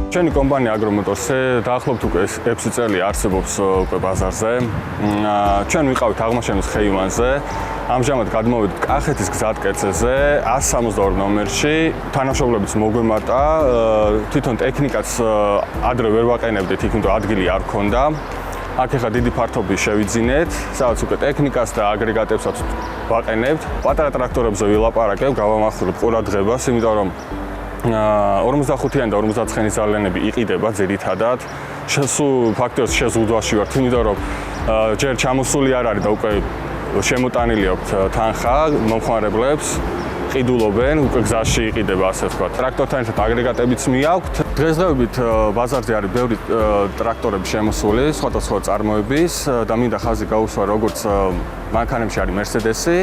ჩვენი კომპანია Agromotors-ე დაახლოებით უკვე 6 წელი არსებობს უკვე ბაზარზე. ჩვენ ვიყავით აღმაშენის ხეივანზე. ამჟამად გადმოვედით კახეთის გზატკეცეზე 162 ნომერში. თანამშრომლებიც მოგვემატა. თვითონ ტექნიკაც ადრე ვერ ვაყენებდით, იქ უნდა ადგილი არ ქონდა. აქ ახლა დიდი ფართობი შევიძინეთ, სადაც უკვე ტექნიკას და აგრეგატებსაც ვაყენებთ. პატარა ტრაქტორებზე ვილაპარაკებ, გავამახვილებ ყურადღებას, იმიტომ რომ 45-იანი და 50-იანი ძალიანები იყიდება ძირითადად. სულ ფაქტორს შეზღუდვაში ვართ, იმიტომ რომ ჯერ ჩამოსული არ არის და უკვე შემოტანილი აქვს თანხა მომხმარებლებს. ყიდულობენ, უკვე გზაში იყიდება, ასე ვთქვათ. ტრაქტორთან ერთად აგრეგატებიც მიაქვთ. დღესდღეობით ბაზარზე არის ბევრი ტრაქტორები შემოსული, სხვადასხვა წარმოების და მინდა ხაზი გაუსვა, როგორც მანქანებში არის Mercedes-ი,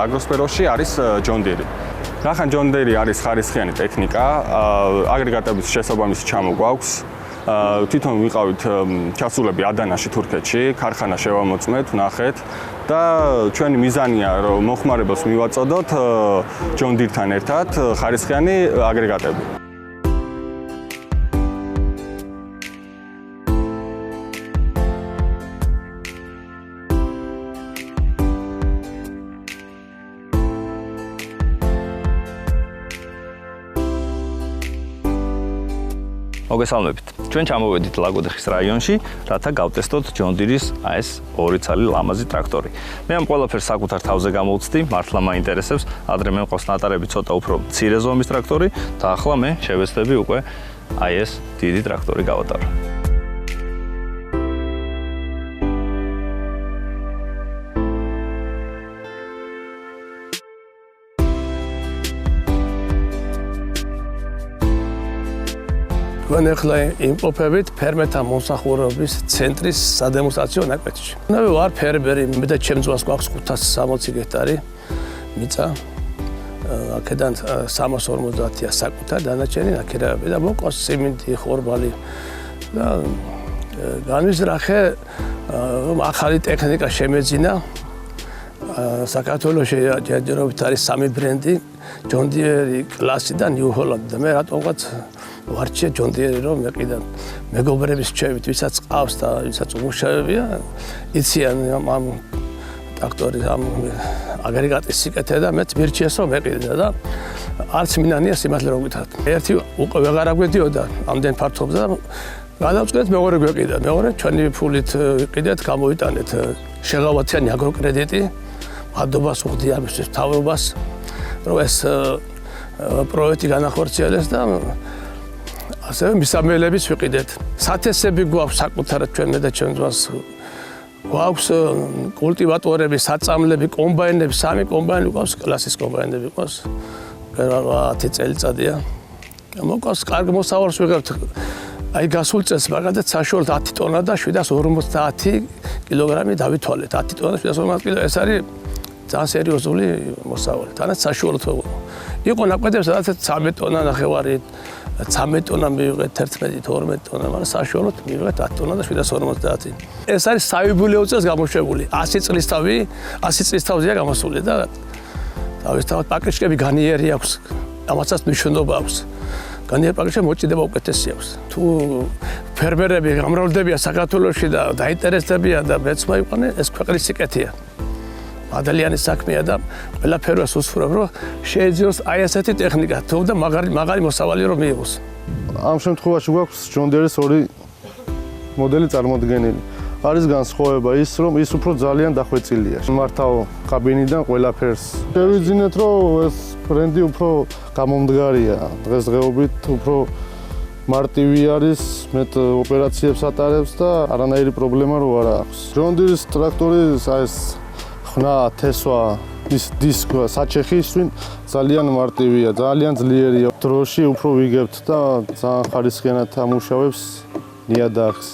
აგროსფეროში არის John Deere. რახან John Deere არის ხარისხიანი ტექნიკა, აგრეგატების შესაბამისი ჩამოგვაქვს. თვითონ ვიყავით ჩასულები ადანაში თურქეთში, ქარხანა შევამოწმეთ, ვნახეთ და ჩვენი მიზანია რომ მომხმარებელს მივაწოდოთ John Deere-თან ერთად ხარისხიანი აგრეგატები. მოგესალმებით. ჩვენ ჩამოვედით ლაგოდეხის რაიონში, რათა გავტესტოთ John Deere-ის ეს 2 ცალი ლამაზი ტრაქტორი. მე ამ ყველაფერს საკუთარ თავზე გამოვცდი, მართლა მაინტერესებს, ადრე მე მყავს ნატარები ცოტა უფრო მცირე ზომის ტრაქტორი და ახლა მე შევეცდები უკვე ეს დიდი ტრაქტორი გავატარო. ჩვენ ახლა იმყოფებით ფერმერთა მომსახურების ცენტრის სადემონსტრაციო ნაკვეთში. მე ვარ ფერმერი, მე და ჩემს ძმას გვაქვს 560 ჰექტარი მიწა. აქედან 350-ია საკუთარ, დანარჩენი ნაკერავები და მოყავს სიმინდი, ხორბალი და განვიზრახე რომ ახალი ტექნიკა შემეძინა. საქართველოში ჯერჯერობით არის 3 ბრენდი, John Deere, კლასი და New Holland და მე რატომღაც ვარჩიე John Deere, რომ მე კიდევ მეგობრების რჩევით, ვისაც ყავს და ვისაც უმუშავებია, იციან ამ ტრაქტორის ამ აგრეგატის სიკეთე და მეც მირჩიეს რომ მეყიდე და არც მინანია სიმართლე რომ გითხრათ. ერთი უკვე ვეღარ აგვედიოდა ამდენ ფართობზე და გადავწყვეტ მეორე გვეყიდა. მეორე ჩვენი ფულით ვიყიდეთ, გამოვიტანეთ შეღავათიანი აგროკრედიტი. მადლობას ვუხდი ამისთვის მთავრობას, რომ ეს პროექტი განახორციელეს და ასევე მისამელებიც ვიყიდეთ. სათესები გვაქვს საკუთარად ჩვენ მე და ჩემს ძმას. გვაქვს კულტივატორები, საწამლები, კომბაინები, 3 კომბაინი გვაქვს, კლასის კომბაინები გვაქვს. 10 წელიწადია. მოკლედ კარგ მოსავალს ვიღებთ. აი გასულ წელს მაგალითად საშუალოდ 10 ტონა და 750 კილოგრამი დავითვალეთ. 10 ტონა და 750 კილო ეს არის ძალიან სერიოზული მოსავალი. თანაც საშუალოდ იყო ნაკვეთებს, სადაც 13 ტონა ნახევარი, 13 ტონა მივიღეთ, 11, 12 ტონა, მაგრამ საშუალოდ მივიღეთ 10 ტონა და 750. ეს არის საიუბილეო წელს გამოშვებული. 100 წლის თავი, 100 წლის თავზეა გამოსული და თავისთავად პაკეტები განიერი აქვს. ამასაც მნიშვნელობა აქვს. განიერ პაკეტში მოჭიდება უკეთესი აქვს. თუ ფერმერები გამრავლდებიან საქართველოში და დაინტერესდებიან და მეც მაიყვანე, ეს ქვეყნის სიკეთეა. მადლიანი საქმეა და ყველაფერს უსურვებ, რომ შეეძინოს აი ასეთი ტექნიკა, თუმცა მაგარი მოსავალი რომ მიიღოს. ამ შემთხვევაში გვაქვს John Deere-ის 2 მოდელი წარმოდგენილი. არის განსხვავება ის, რომ ის უფრო ძალიან დახვეწილია. მართავ კაბინიდან ყველაფერს. შევიძინეთ, რომ ეს ბრენდი უფრო გამომდგარია. დღესდღეობით უფრო მარტივი არის, მეტ ოპერაციებს ატარებს და არანაირი პრობლემა რო არ აქვს. John Deere-ის ტრაქტორის ეს ხნა, თესვა, ის დისკვა, საჩეხი ძალიან მარტივია, ძალიან ძლიერია. დროში უფრო ვიგებთ და ძალიან ხარისხიანად ამუშავებს ნიადაგს.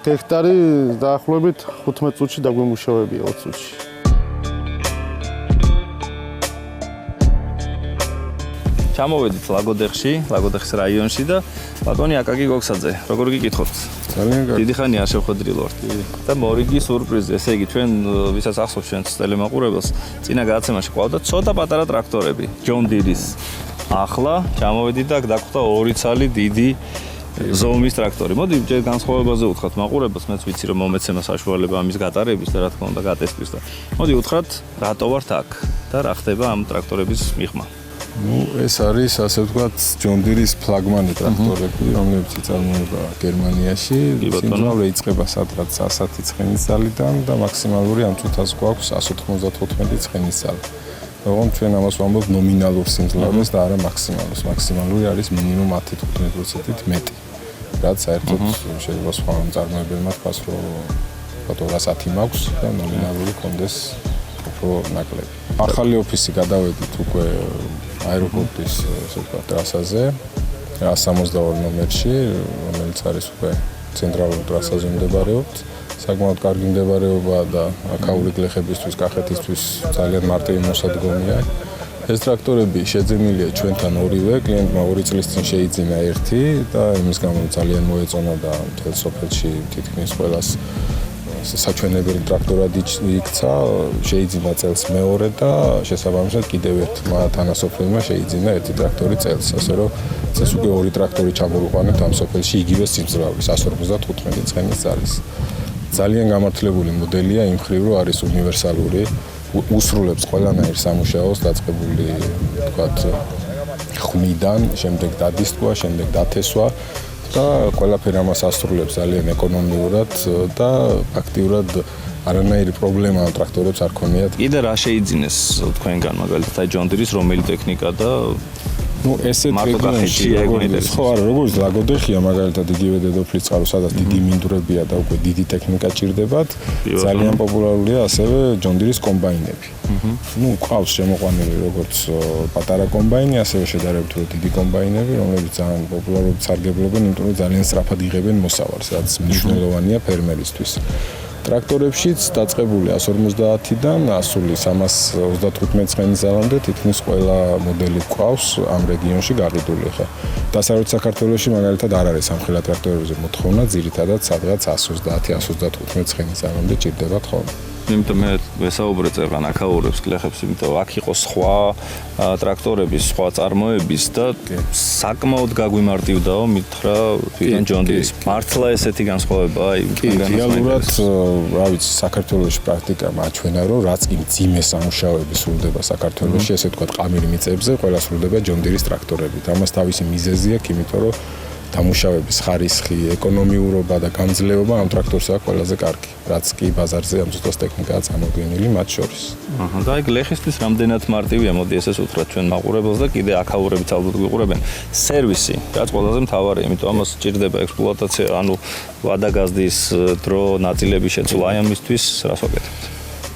ჰექტარი დაახლოებით 15 წუთში დაგვიმუშავებია 20 წუთში. ჩამოვედით ლაგოდეხის რაიონში და ბატონი აკაკი გოგსაძე, როგორ გიკითხოთ? ძალიან კარგი. დიდი ხანია შევხვედრილ ვართ. და მორიგი სურპრიზი, ესე იგი ჩვენ ვისაც ახსოვს ჩვენს ტელემაყურებელს, წინა გადაცემაში ყავდა ცოტა პატარა ტრაქტორები, John Deere-ის. ახლა ჩამოვედით და დაგვხვდა 2 ცალი დიდი ზომის ტრაქტორი. მოდი ჯერ განსხვავებაზე უთხრათ მაყურებელს, მეც ვიცი რომ მომეცემა საშუალება ამის გატარების და რა თქმა უნდა გატესტვის და. მოდი უთხრათ რატო ვართ აქ და რა ხდება ამ ტრაქტორების მიღმა. ეს არის ასე ვთქვათ ჯონ დილის ფლაგმანი ტრაქტორები, რომლებიც იწარმოება გერმანიაში. სიმძლავრე იწყება სადღაც 110 ცხენის ძალიდან და მაქსიმალური ამ წუთას გვაქვს 195 ცხენის ზალი. ოღონდ ჩვენ ამას ვამბობთ ნომინალურ სიმძლავრეს და არა მაქსიმალურს. მაქსიმალური არის მინიმუმ 10-15%-ით მეტი. რაც საერთოდ შეიძლება სხვა მწარმოებელმა თქვას, რომ 210 მაქვს და ნომინალური კონდეს უფრო ნაკლები. ახალი ოფისი გადავედით უკვე აეროპორტის ასე ვთქვათ ტრასაზე 162 ნომერში, რომელიც არის უკვე ცენტრალურ ტრასაზე მდებარეობთ. საკმაოდ კარგი მდებარეობა და აქაური გლეხებისთვის, კახეთისთვის ძალიან მარტივი მოსადგომია. ეს ტრაქტორები შეძენილია ჩვენთან ორივე, კლიენტმა 2 წლის წინ შეიძინა ერთი და იმის გამო ძალიან მოეწონა და მთელ სოფელში თითქმის ყველას საჩვენებელი ტრაქტორად იქცა, შეიძინა წელს მეორე და შესაბამისად კიდევ ერთმა თანასოფელმა შეიძინა ერთი ტრაქტორი წელს, ასე რომ წელს უკვე 2 ტრაქტორი ჩამოვიყვანეთ ამ სოფელში იგივე სიმძლავრის 155 ცხენის ძალის. ძალიან გამართლებული მოდელია იმ მხრივ, რომ არის უნივერსალური, უსრულებს ყველანაირ სამუშაოს დაწყებული, თქვათ, ხმიდან, შემდეგ დადისტვა, შემდეგ დათესვა და ყველაფერი ამას ასრულებს ძალიან ეკონომიურად და ფაქტიურად არანაირი პრობლემა ამ ტრაქტორებს არ ქონიათ. კიდე რა შეიძინეს თქვენგან მაგალითად აი ჯონ დილის რომელი ტექნიკა და ესეთ რეგიონში ხო არა როგორც ლაგოდეხია მაგალითად იგივე დედოფლის წყარო სადაც დიდი მინდვრებია და უკვე დიდი ტექნიკა ჭირდებათ ძალიან პოპულარულია ასევე ჯონ დილის კომბაინები. ყავს შემოყვანილი როგორც პატარა კომბაინი ასევე შედარებით დიდი კომბაინები რომლებიც ძალიან პოპულარობით სარგებლობენ იმიტომ რომ ძალიან სწრაფად იღებენ მოსავალს რაც მნიშვნელოვანია ფერმერისთვის. ტრაქტორებშიც დაწყებული 150-დან 325 ცხენის ზალამდე თითქმის ყველა მოდელი გვყავს ამ რეგიონში გაყიდული ხა. დასავლეთ საქართველოში მაგალითად არ არის ამხელა ტრაქტორებზე მოთხოვნა, ძირითადად სადღაც 130-135 ცხენის ზალამდე ჭირდებათ ხოლმე. იმიტომ მე ვესაუბრე წერან აქაურებს გლეხებს, იმიტომ აქ იყო სხვა ტრაქტორების, სხვა წარმოების და საკმაოდ გაგვიმარტივდაო მითხრა თვითონ ჯონ დილის. მართლა ესეთი განსხვავება აი რეალურად რა ვიცი საქართველოში პრაქტიკა მაჩვენა რომ რაც კი მძიმე სამუშაოები სრულდება საქართველოში, ესე ვთქვათ ყამირი მიწებზე, ყველა სრულდება ჯონ დილის ტრაქტორებით. ამას თავისი მიზეზი აქვს, იმიტომ რომ დამუშავების ხარისხი, ეკონომიურობა და გამძლეობა ამ ტრაქტორს აქვს ყველაზე კარგი, რაც კი ბაზარზე ამ ზუსტად ტექნიკაა წარმოგვიდგენილი მათ შორის. და აი გლეხისთვის რამდენად მარტივია, მოდი ესეც უთხრათ ჩვენ მაყურებელს და კიდე აქაურებიც ალბათ გვიყურებენ. სერვისი, რაც ყველაზე მთავარია, იმიტომ ამას სჭირდება ექსპლუატაცია, ანუ ვადაგაზდის დრო, ნაწილების შეცვლა, აი ამისთვის რას ვაკეთებთ?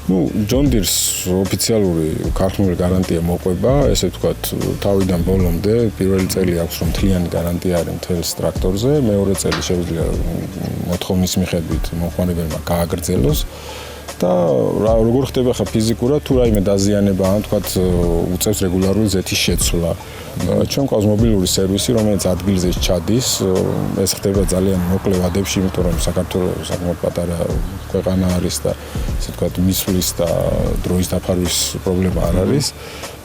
ჯონ დილს ოფიციალური ქართული გარანტია მოყვება, ესე ვთქვათ, თავიდან ბოლომდე, პირველი წელი აქვს რომ მთლიანი გარანტია არის მთელს ტრაქტორზე, მეორე წელი შეუძლია მოთხოვნის მიხედვით მომხმარებელმა გააგრძელოს და როგორ ხდება ხა ფიზიკურად თუ რაიმე დაზიანება, ან ვთქვათ, უწევს რეგულარული ზეთის შეცვლა. ჩვენ ყავს მობილური სერვისი, რომელიც ადგილზე ჩადის, ეს ხდება ძალიან მოკლე ვადებში, იმიტომ რომ საქართველოს საკმაოდ პატარა ქვეყანა არის და ესე ვთქვათ, მისვლის და დროის დაფარვის პრობლემა არ არის.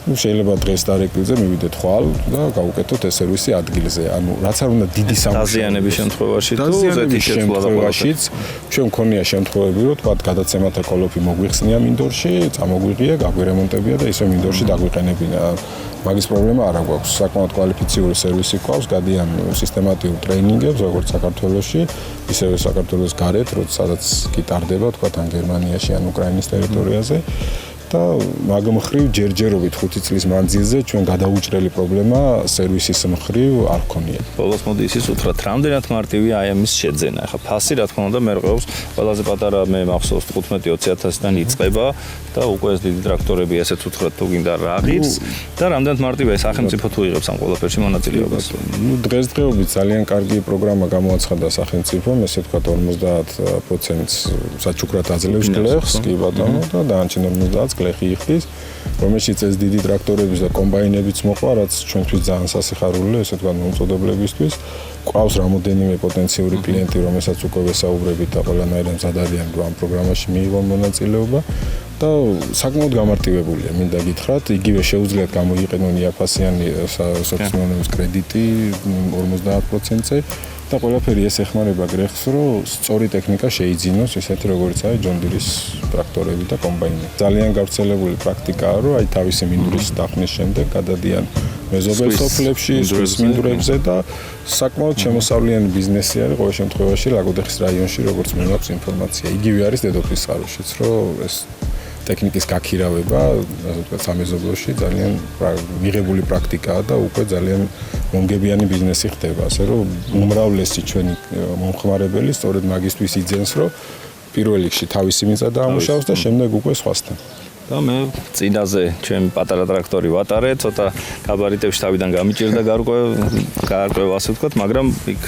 შეიძლება დღეს დარეკლიზე მივიდეთ ხვალ და გავუკეთოთ ეს სერვისი ადგილზე. ანუ რაც არ უნდა დიდი სამუშაო. დაზიანების შემთხვევაში თუ ზეთის შემთხვევაშიც ჩვენ მქონია შემთხვევები, რომ თქვათ გადაცემათა კოლოფი მოგვიხსნია მინდორში, წამოგვიღია, გაგვირემონტებია და ისე მინდორში დაგვიყენებინა. მაგის პრობლემა არ აქვს. საკმაოდ კვალიფიციური სერვისი გვყავს, გადიან სისტემატიურ ტრეინინგებს, როგორც საქართველოში, ისევე საქართველოს გარეთ, სადაც კი ტარდება, თქვათ, ან გერმანიაში, ან უკრაინის ტერიტორიაზე. და მაგ მხრივ ჯერჯერობით 5 წლის მანძილზე ჩვენ გადაუჭრელი პრობლემა სერვისის მხრივ არ გქონია. ბოლოს მოდი ისიც უთხრათ, რამდენად მარტივია აი ამის შეძენა. ახლა ფასი რა თქმა უნდა მერყეობს, ყველაზე პატარა მე მახსოვს 15-20 იწყება და უკვე ეს დიდი ტრაქტორები ესეც უთხრათ თუ გინდა რაღიც და რამდენად მარტივია სახელმწიფო თუ იღებს ამ ყველაფერში მონაწილეობას. დღესდღეობით ძალიან კარგი პროგრამა გამოაცხადა სახელმწიფომ, ესე ვთქვათ 50%-ს საჩუქრად აძლევს გლეხს, კი ბატონო და დანარჩენ 50%-ს გლეხი იხდის, რომელშიც ეს დიდი ტრაქტორების და კომბაინებიც მოყვა, რაც ჩვენთვის ძალიან სასიხარულოა, ესე ვთქვათ მომწოდებლებისთვის. ყავს რამოდენიმე პოტენციური კლიენტი, რომელსაც უკვე ვესაუბრებით და ყველანაირად მზად არიან, რომ ამ პროგრამაში მიიღონ მონაწილეობა და საკმაოდ გამარტივებულია, მინდა გითხრათ, იგივე შეუძლიათ გამოიყენონ იაფასიანი სოციალური კრედიტი 50%-ზე და ყველაფერი ეს ეხმარება გრეხს, რომ სწორი ტექნიკა შეიძინოს, ესეთი როგორც არის John Deere-ის ტრაქტორები და კომბაინები. ძალიან გავრცელებული პრაქტიკაა, რომ აი თავისი მინდვრის დახნის შემდეგ გადადიან მეზობელ სოფლებში, ზღვის მინდვრებზე და საკმაოდ შემოსავლიანი ბიზნესი არის ყოველ შემთხვევაში ლაგოდეხის რაიონში, როგორც მე მაქვს ინფორმაცია. იგივე არის დედოფლის წყაროშიც, რომ ეს ტექნიკის გაქირავება, ასე ვთქვათ, სამეზობლოში ძალიან მიღებული პრაქტიკაა და უკვე ძალიან მომგებიანი ბიზნესი ხდება, ასე რომ უმრავლესი ჩვენი მომხმარებელი სწორედ მაგისტვის იძენს, რომ პირველ რიგში თავისი მიწა დაამუშავოს და შემდეგ უკვე სხვასთან. და მე წინაზე ჩემი პატარა ტრაქტორი ვატარე, ცოტა გაბარიტებში თავიდან გამიჭირდა გარკვევა, ასე ვთქვათ, მაგრამ იქ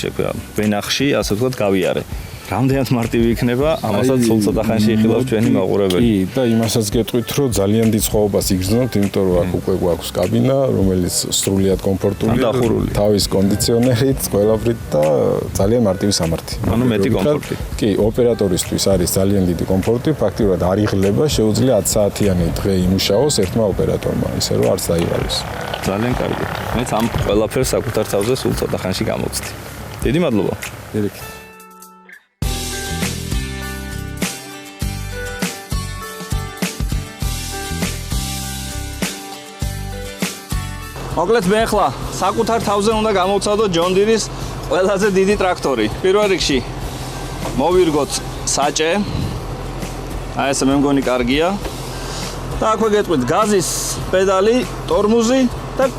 შეგვია ვენახში, ასე ვთქვათ, გავიარე. რამდენად მარტივი იქნება, ამასაც სულ ცოტა ხანში იხილავს ჩვენი მაყურებელი. კი, და იმასაც გეტყვით, რომ ძალიან დიდ სხვაობას იგრძნობთ, იმიტომ რომ აქ უკვე გვაქვს კაბინა, რომელიც სრულიად კომფორტულია, თავის კონდიციონერით, ყველაფრით და ძალიან მარტივი სამართი. ანუ მეტი კომფორტი. კი, ოპერატორისთვის არის ძალიან დიდი კომფორტი, ფაქტიურად არ იღლება, შეუძლია 10 საათიანი დღე იმუშაოს ერთმა ოპერატორმა, ისე რომ არც დაიღალოს. ძალიან კარგი. მეც ამ ყველაფერს საკუთარ თავზე სულ ცოტა ხანში გამოვცდი. დიდი მადლობა. პირიქით. მოკლედ მე ახლა საკუთარ თავზე უნდა გამოვცადო John Deere-ის ყველაზე დიდი ტრაქტორი. პირველ რიგში მოვირგოთ საჭე. აი ესე მე მგონი კარგია. და აქვე გეტყვით გაზის პედალი, ტორმუზი და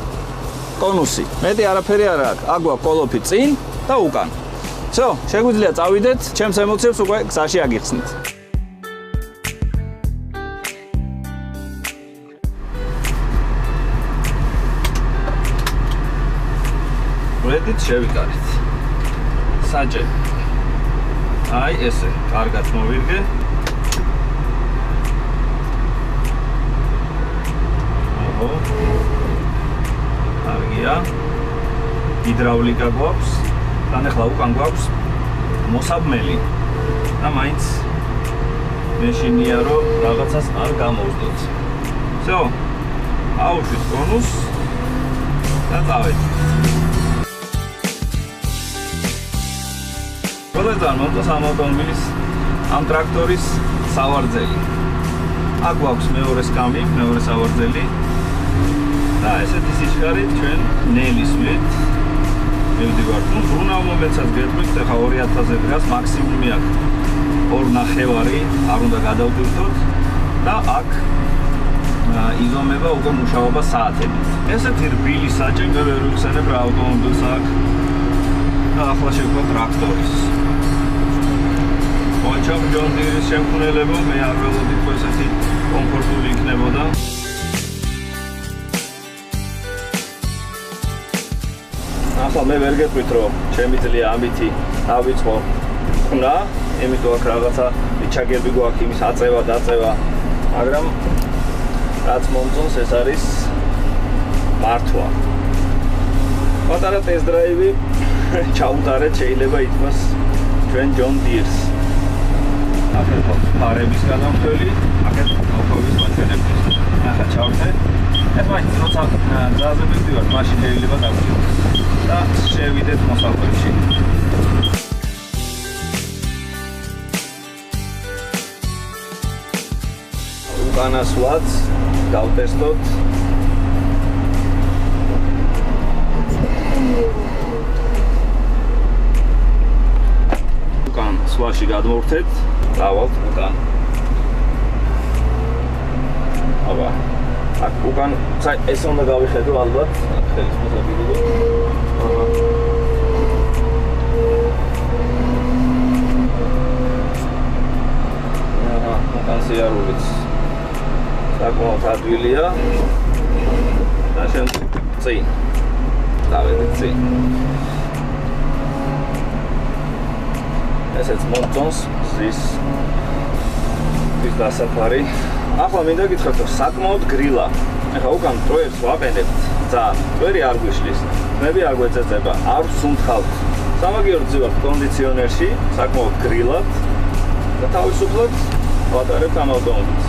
კონუსი. მეტი არაფერი არ აქვს. აქ გვაქვს კოლოფი წინ და უკან. всё, შეგვიძლია წავიდეთ, ჩემს ემოციებს უკვე გზაში აგიხსნით. ვედით შევიკარით. საჭე. აი ესე, კარგად მოვირგე. ოჰო. კარგია. ჰიდრაულიკა გვაქვს. თან ახლა უკან გვაქვს მოსაბმელი. და მაინც მეშინია რომ რაღაცას არ გამოვდოთ. всё. აუშვით კონუსს და წავედით. ყველგან მომწონს ამ ავტომობილის, ამ ტრაქტორის სავარძელი. აქ გვაქვს მეორე სკამი, მეორე სავარძელი. და ესეთი სიჩქარით ჩვენ ნელისვით მივდივართ. ნუ ბრუნავ მომენტსაც გეტყვით, ახლა 2000-ზე დგას, მაქსიმუმი აქ 2.5 არ უნდა გადავდივდოთ და აქ იზომება უკვე მუშაობა საათებით. ესეთი რბილი საჭე მე ვერ ვიხსენებ რა ავტომობილს აქ. და ახლა შევქვა ტრაქტორის. ოჩამ John Deere-ის შემქმნელებო, მე არ ველოდით რომ ესეთი კომფორტული იქნებოდა. ახლა მე ვერ გეტყვით რომ ჩემი ძლია ამითი დავიწყო ხნა, იმიტომ აქ რაღაცა ჩაგები გვაქვს იმის აწევა, დაწევა, მაგრამ რაც მომწონს ეს არის მართვა. პატარა ტესტ დრაივი ჩაუტარეთ, შეიძლება ითქვას ჩვენ John Deere-ს. აქეთ ფარების გადამხდელი, აქეთ ავტომობილის მაჩვენებლის. ახლა ჩავწერ. ეს მაინც როცა გზაზე მივდივართ, მაშინ შეიძლება დავჭიროთ და შევიდეთ მოსახვეში. უკანას ვაც, გავტესტოთ. უკან სვაში გადმოვრთეთ, დავალთ უკან. აბა, აქ უკან ეს უნდა გავიხედო ალბათ, აქ ხელის მოსაბილო. აჰა, უკან სიარულიც საკმაოდ ადვილია და შემდეგ წინ. დავედით წინ. ესეც მომწონს ზის დასაფარი. ახლა მინდა გითხრათ, რომ საკმაოდ გრილა. ახლა უკან ტოერს ვაყენებთ, ძალიან ტოერი არ გვიშლის, ხმები არ გვეწეწება, არ ვსუნთქავთ. სამაგიეროდ ვზივართ კონდიციონერში, საკმაოდ გრილად და თავისუფლად ვატარებთ ამ ავტომობილს.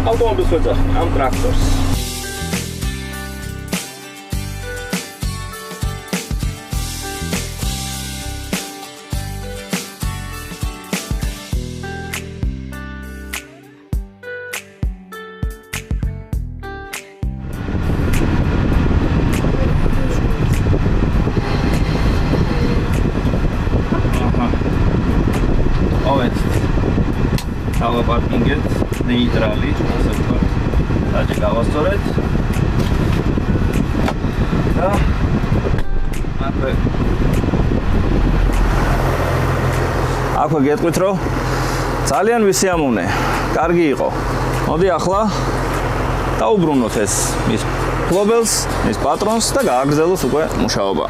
ავტომობილს ვეძახი ამ ტრაქტორს. ნიტრალი, ასე ვთქვათ. დაჭი გავასწორეთ. და აქვე გეტყვით, რომ ძალიან ვისიამოვნე. კარგი იყო. მოდი ახლა დაუბრუნოთ ეს მის ფლობელს, მის პატრონს და გააგრძელოს უკვე მუშაობა.